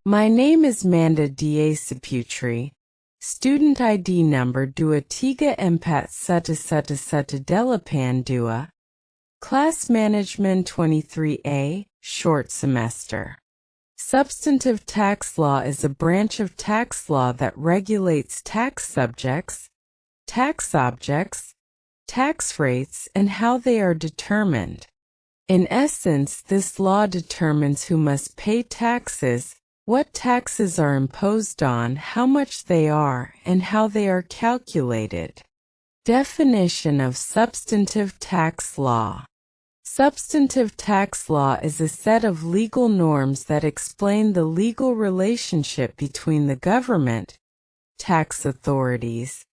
My name is Manda Saputri. Student ID number 23/4 Class Management 23A, short semester. Substantive tax law is a branch of tax law that regulates tax subjects, tax objects, tax rates, and how they are determined. In essence, this law determines who must pay taxes, what taxes are imposed on, how much they are, and how they are calculated. Definition of substantive tax law. Substantive tax law is a set of legal norms that explain the legal relationship between the government, tax authorities,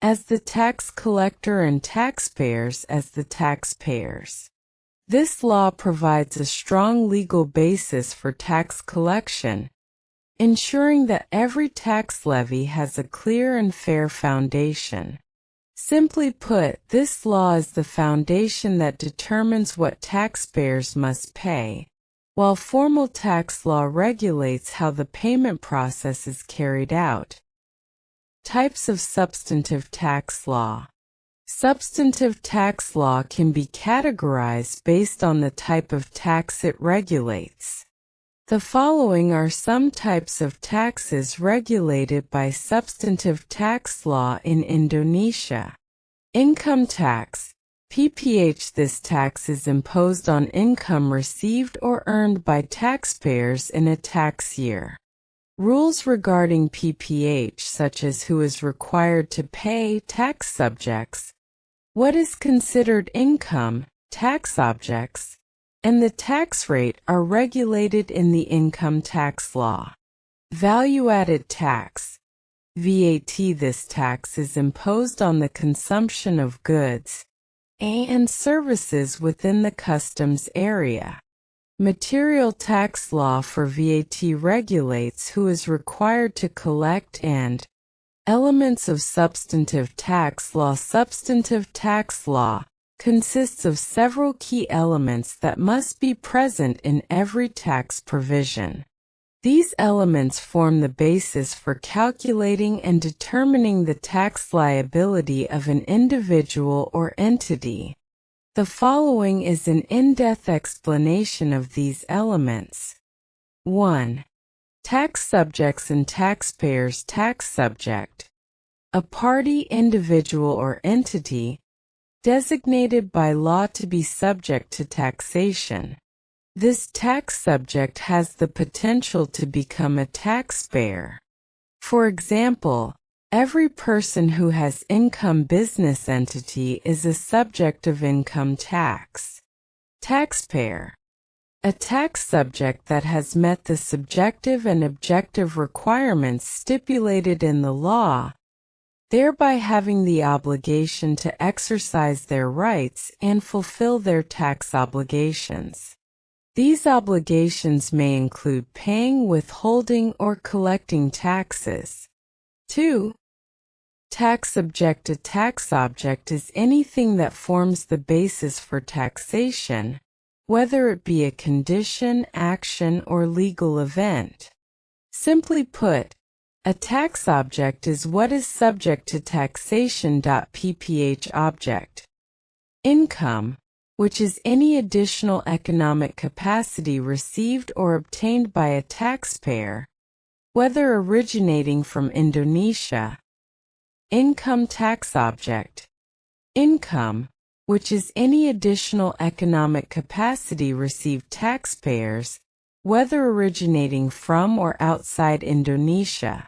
as the tax collector and taxpayers as the taxpayers. This law provides a strong legal basis for tax collection, ensuring that every tax levy has a clear and fair foundation. Simply put, this law is the foundation that determines what taxpayers must pay, while formal tax law regulates how the payment process is carried out. Types of substantive tax law. Substantive tax law can be categorized based on the type of tax it regulates. The following are some types of taxes regulated by substantive tax law in Indonesia. Income tax, PPH. This tax is imposed on income received or earned by taxpayers in a tax year. Rules regarding PPH, such as who is required to pay tax subjects, what is considered income, tax objects, and the tax rate are regulated in the income tax law. Value-added tax, VAT. This tax is imposed on the consumption of goods and services within the customs area. Material tax law for VAT regulates who is required to collect and elements of substantive tax law. Substantive tax law consists of several key elements that must be present in every tax provision. These elements form the basis for calculating and determining the tax liability of an individual or entity. The following is an in-depth explanation of these elements. 1. Tax subjects and taxpayers. Tax subject, a party, individual, or entity designated by law to be subject to taxation. This tax subject has the potential to become a taxpayer. For example, every person who has income business entity is a subject of income tax. Taxpayer, a tax subject that has met the subjective and objective requirements stipulated in the law, thereby having the obligation to exercise their rights and fulfill their tax obligations. These obligations may include paying, withholding, or collecting taxes. 2. Tax subject. A tax object is anything that forms the basis for taxation, whether it be a condition, action, or legal event. Simply put, a tax object is what is subject to taxation. PPH object. Income, which is any additional economic capacity received or obtained by a taxpayer, whether originating from Indonesia. Income tax object. Income, which is any additional economic capacity received taxpayers, whether originating from or outside Indonesia.